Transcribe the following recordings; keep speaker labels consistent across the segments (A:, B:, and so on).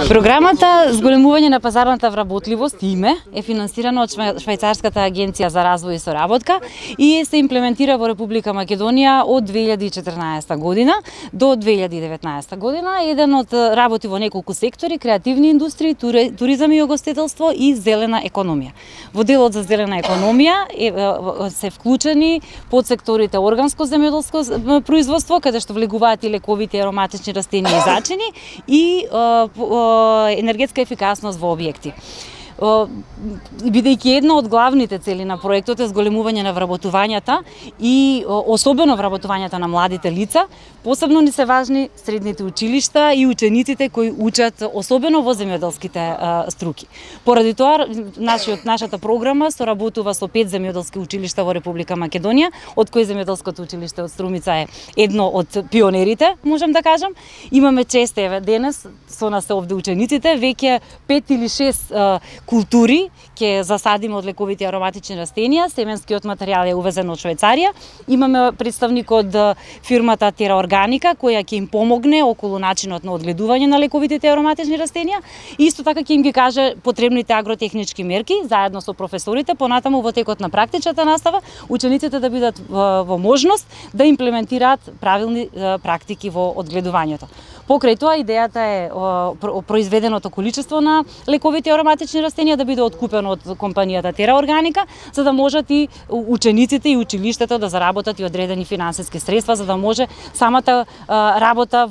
A: Програмата зголемување на пазарната вработливост ИМЕ е финансирана од Швајцарската агенција за развој и соработка и се имплементира во Република Македонија од 2014 година до 2019 година. Еден од работи во неколку сектори: креативни индустрии, туризам и угостителство и зелена економија. Во делот за зелена економија се вклучени подсекторите органско земјоделско производство, каде што влегуваат и лековите и ароматични растенија и зачини, и енергетска ефикасност во објекти. Бидејќи една од главните цели на проектот е зголемување на вработувањата и особено вработувањата на младите лица, посебно ни се важни средните училишта и учениците кои учат особено во земјоделските струки. Поради тоа нашата програма соработува со 5 земјоделски училишта во Република Македонија, од кои земјоделското училиште од Струмица е едно од пионерите, можам да кажам. Имаме чест денес со нас овде учениците, веќе 5 или 6 култури ќе засадиме од лековите ароматични растенија. Семенскиот материјал е увезен од Швајцарија. Имаме представник од фирмата Тера Органика, која ќе им помогне околу начинот на одгледување на лековите ароматични растенија. Исто така ќе им ги каже потребните агротехнички мерки, заедно со професорите, понатаму во текот на практичната настава, учениците да бидат во можност да имплементираат правилни практики во одгледувањето. Покрај тоа, идејата е произведеното количество на лековите ароматични растенија да биде откупено од компанијата Тера Органика, за да можат и учениците и училиштето да заработат и одредени финансиски средства, за да може самата работа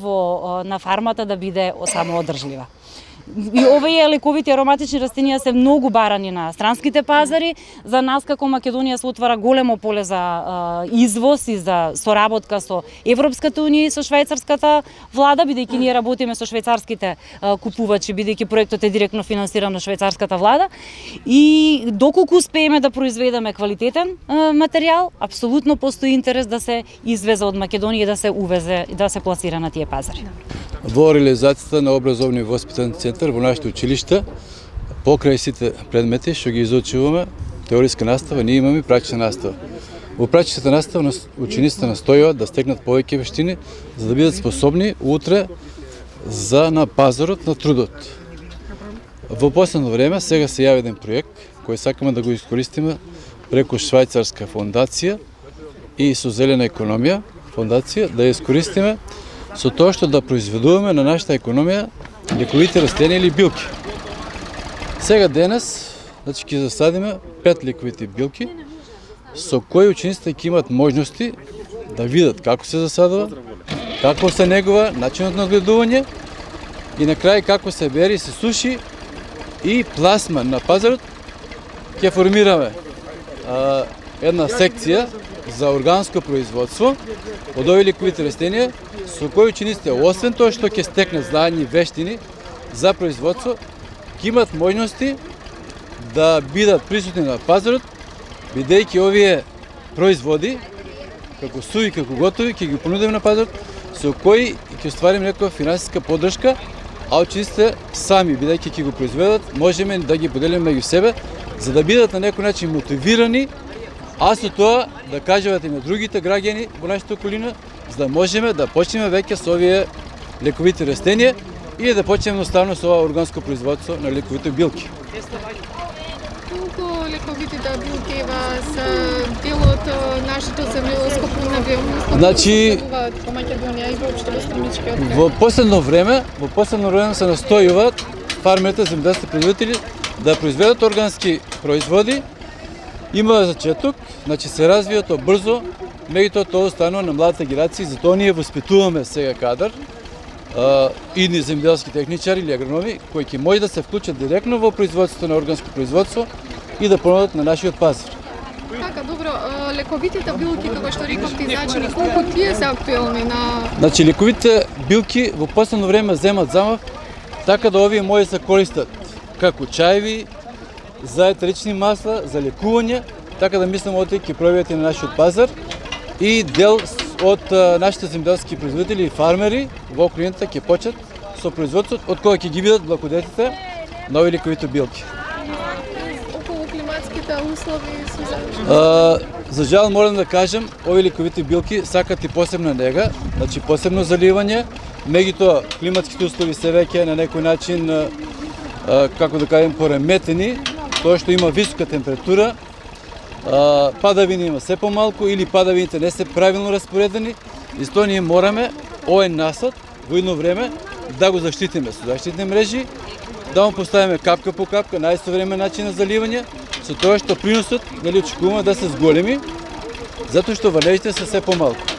A: на фармата да биде самоодржлива. И овие лековите ароматични растенија се многу барани на странските пазари. За нас како Македонија се отвара големо поле за извоз и за соработка со Европската унија и со швајцарската влада, бидејќи ние работиме со швајцарските купувачи, бидејќи проектот е директно финансиран од швајцарската влада. И доколку успееме да произведеме квалитетен материјал, апсолутно постои интерес да се извезе од Македонија и да се увезе и да се пласира на тие пазари.
B: Во реализацијата на образовни воспитен центар во нашите училишта, покрај сите предмети што ги изучуваме, теориска настава, ние имаме практична настава. Во практичната настава учениците настојуваат да стекнат повеќе вештини за да бидат способни утре на пазарот на трудот. Во последно време сега се јави еден проект кој сакаме да го искористиме преку швајцарска фондација и со зелена економија фондација, да ја искористиме со тоа што да произведуваме на нашата економија лековите растенија или билки. Сега денес, ќе засадиме 5 лековити билки, со кои учениците ќе имат можности да видат како се засадува, како се негува, начинот на одгледување и на крај како се бери и се суши и пласма на пазарот. Ќе формираме една секција за органско производство од овие лековите растенија, со кои учениците, освен тоа што ќе стекнат знаење и вештини за производство, ќе имат можности да бидат присутни на пазарот, бидејќи овие производи, како суви, како готови, ќе ги понудиме на пазарот, со кои ќе оствариме некоја финансиска поддршка, а учениците сами, бидејќи ќе го произведат, можеме да ги поделиме меѓу себе, за да бидат на некој начин мотивирани, а со тоа да кажат и на другите граѓани во нашата околина, за да можеме да почнеме веќе со овие лековите растенија или да почнеме едноставно со ова органско производство на лековите билки.
C: Колку лековите билки се дел од нашето земјоделско поднебје?
B: Значи,
C: во Македонија и воопшто во Струмичкиот крај?
B: Во последно време се настојуваат фармерите, земјоделските производители да произведат органски производи. Има зачеток, значи се развива тоа брзо, меѓутоа тоа останува на младата генерација, затоа ние воспитуваме сега кадар, идни земјоделски техничари или агрономи, кои ќе може да се вклучат директно во производството на органско производство и да понудат на нашиот пазар.
C: Така, добро, лековитите билки, како што рековте, зачини, колку тие се актуелни на...
B: Значи, лековите билки во последно време земат замав, така да овие може да се користат како чаеви, за етерични масла, за лекување, така да мислам оти ќе пројават и на нашиот пазар и дел од нашите земјоделски производители и фармери во околината ќе почнат со производството, од кога ќе ги видат благодетите на овие лековите билки.
C: Околу климатските услови се
B: За жал морам да кажам, овие лековите билки сакат и посебна нега, значи посебно заливање, Меѓутоа, климатските услови се веќе на некој начин, како да кажем, пореметени, тоа што има висока температура, падавини има се помалку или падавините не се правилно распоредени, и тоа ние мораме овој насад во едно време да го заштитиме со заштитни мрежи, да му поставиме капка по капка најсовремен начин на заливање, со тоа што приносот, очекуваме да се зголеми, затоа што валежите се се помалку.